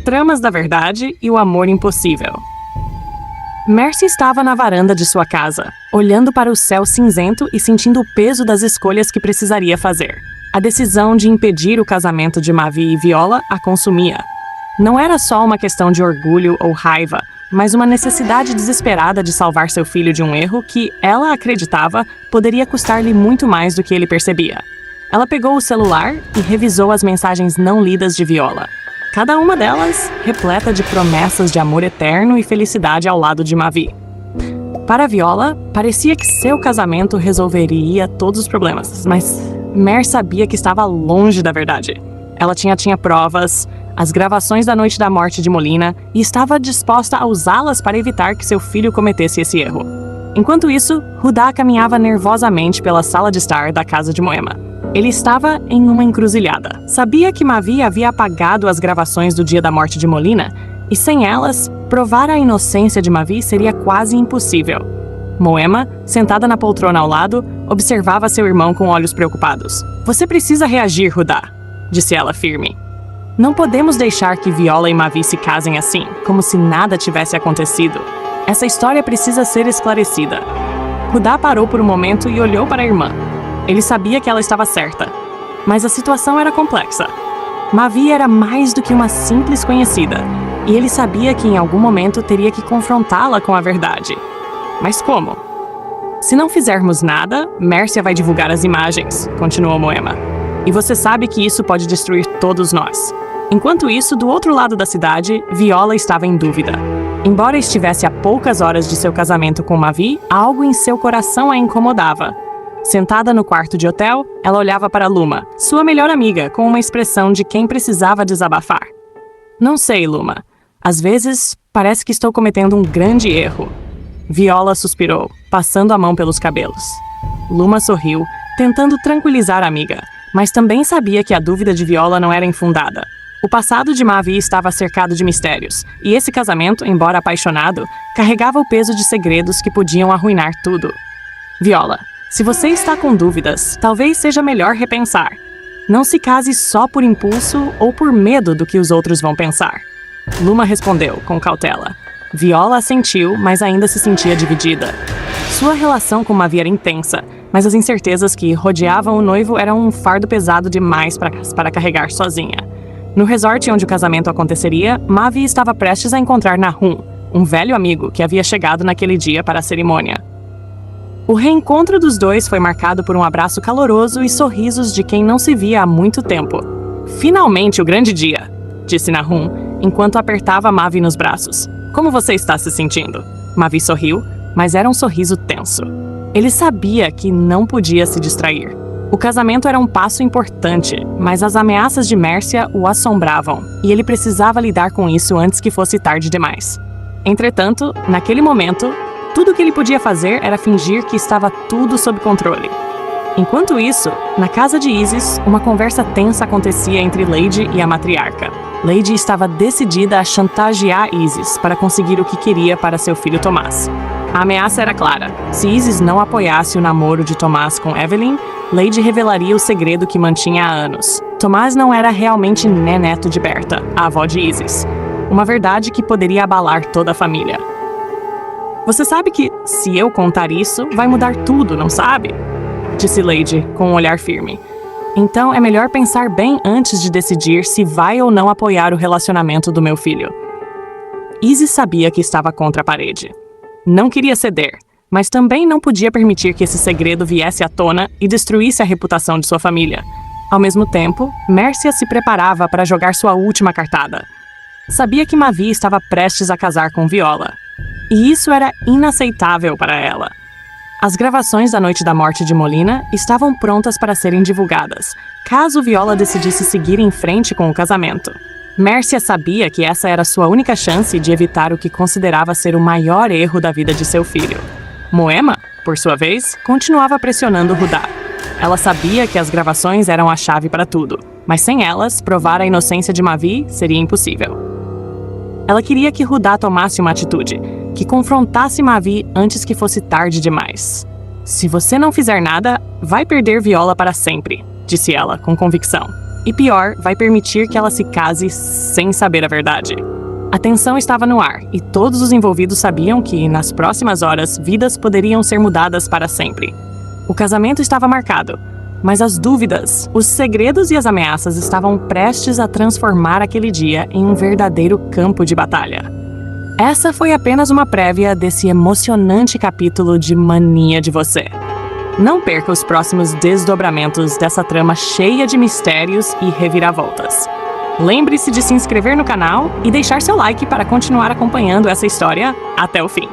Tramas da Verdade e o Amor Impossível. Mercy estava na varanda de sua casa, olhando para o céu cinzento e sentindo o peso das escolhas que precisaria fazer. A decisão de impedir o casamento de Mavi e Viola a consumia. Não era só uma questão de orgulho ou raiva, mas uma necessidade desesperada de salvar seu filho de um erro que, ela acreditava, poderia custar-lhe muito mais do que ele percebia. Ela pegou o celular e revisou as mensagens não lidas de Viola. Cada uma delas repleta de promessas de amor eterno e felicidade ao lado de Mavi. Para Viola, parecia que seu casamento resolveria todos os problemas, mas Mer sabia que estava longe da verdade. Ela tinha provas, as gravações da noite da morte de Molina, e estava disposta a usá-las para evitar que seu filho cometesse esse erro. Enquanto isso, Rudá caminhava nervosamente pela sala de estar da casa de Moema. Ele estava em uma encruzilhada. Sabia que Mavi havia apagado as gravações do dia da morte de Molina, e sem elas, provar a inocência de Mavi seria quase impossível. Moema, sentada na poltrona ao lado, observava seu irmão com olhos preocupados. "Você precisa reagir, Rudá", disse ela firme. "Não podemos deixar que Viola e Mavi se casem assim, como se nada tivesse acontecido. Essa história precisa ser esclarecida." Rudá parou por um momento e olhou para a irmã. Ele sabia que ela estava certa, mas a situação era complexa. Mavi era mais do que uma simples conhecida, e ele sabia que em algum momento teria que confrontá-la com a verdade. Mas como? "Se não fizermos nada, Mércia vai divulgar as imagens", continuou Moema. "E você sabe que isso pode destruir todos nós." Enquanto isso, do outro lado da cidade, Viola estava em dúvida. Embora estivesse a poucas horas de seu casamento com Mavi, algo em seu coração a incomodava. Sentada no quarto de hotel, ela olhava para Luma, sua melhor amiga, com uma expressão de quem precisava desabafar. "Não sei, Luma. Às vezes, parece que estou cometendo um grande erro." Viola suspirou, passando a mão pelos cabelos. Luma sorriu, tentando tranquilizar a amiga, mas também sabia que a dúvida de Viola não era infundada. O passado de Mavi estava cercado de mistérios, e esse casamento, embora apaixonado, carregava o peso de segredos que podiam arruinar tudo. "Viola, se você está com dúvidas, talvez seja melhor repensar. Não se case só por impulso ou por medo do que os outros vão pensar." Luma respondeu, com cautela. Viola assentiu, mas ainda se sentia dividida. Sua relação com Mavi era intensa, mas as incertezas que rodeavam o noivo eram um fardo pesado demais para carregar sozinha. No resort onde o casamento aconteceria, Mavi estava prestes a encontrar Nahum, um velho amigo que havia chegado naquele dia para a cerimônia. O reencontro dos dois foi marcado por um abraço caloroso e sorrisos de quem não se via há muito tempo. "Finalmente o grande dia", disse Nahum, enquanto apertava Mavi nos braços. "Como você está se sentindo?" Mavi sorriu, mas era um sorriso tenso. Ele sabia que não podia se distrair. O casamento era um passo importante, mas as ameaças de Mércia o assombravam, e ele precisava lidar com isso antes que fosse tarde demais. Entretanto, naquele momento, tudo o que ele podia fazer era fingir que estava tudo sob controle. Enquanto isso, na casa de Isis, uma conversa tensa acontecia entre Lady e a matriarca. Lady estava decidida a chantagear Isis para conseguir o que queria para seu filho Tomás. A ameaça era clara. Se Isis não apoiasse o namoro de Tomás com Evelyn, Lady revelaria o segredo que mantinha há anos. Tomás não era realmente neto de Berta, a avó de Isis. Uma verdade que poderia abalar toda a família. "Você sabe que, se eu contar isso, vai mudar tudo, não sabe?" disse Lady, com um olhar firme. "Então é melhor pensar bem antes de decidir se vai ou não apoiar o relacionamento do meu filho." Isis sabia que estava contra a parede. Não queria ceder, mas também não podia permitir que esse segredo viesse à tona e destruísse a reputação de sua família. Ao mesmo tempo, Mércia se preparava para jogar sua última cartada. Sabia que Mavi estava prestes a casar com Viola. E isso era inaceitável para ela. As gravações da noite da morte de Molina estavam prontas para serem divulgadas, caso Viola decidisse seguir em frente com o casamento. Mércia sabia que essa era sua única chance de evitar o que considerava ser o maior erro da vida de seu filho. Moema, por sua vez, continuava pressionando Rudá. Ela sabia que as gravações eram a chave para tudo, mas sem elas, provar a inocência de Mavi seria impossível. Ela queria que Rudá tomasse uma atitude, que confrontasse Mavi antes que fosse tarde demais. "Se você não fizer nada, vai perder Viola para sempre", disse ela, com convicção. E pior, vai permitir que ela se case sem saber a verdade. A tensão estava no ar, e todos os envolvidos sabiam que, nas próximas horas, vidas poderiam ser mudadas para sempre. O casamento estava marcado, mas as dúvidas, os segredos e as ameaças estavam prestes a transformar aquele dia em um verdadeiro campo de batalha. Essa foi apenas uma prévia desse emocionante capítulo de Mania de Você. Não perca os próximos desdobramentos dessa trama cheia de mistérios e reviravoltas. Lembre-se de se inscrever no canal e deixar seu like para continuar acompanhando essa história até o fim.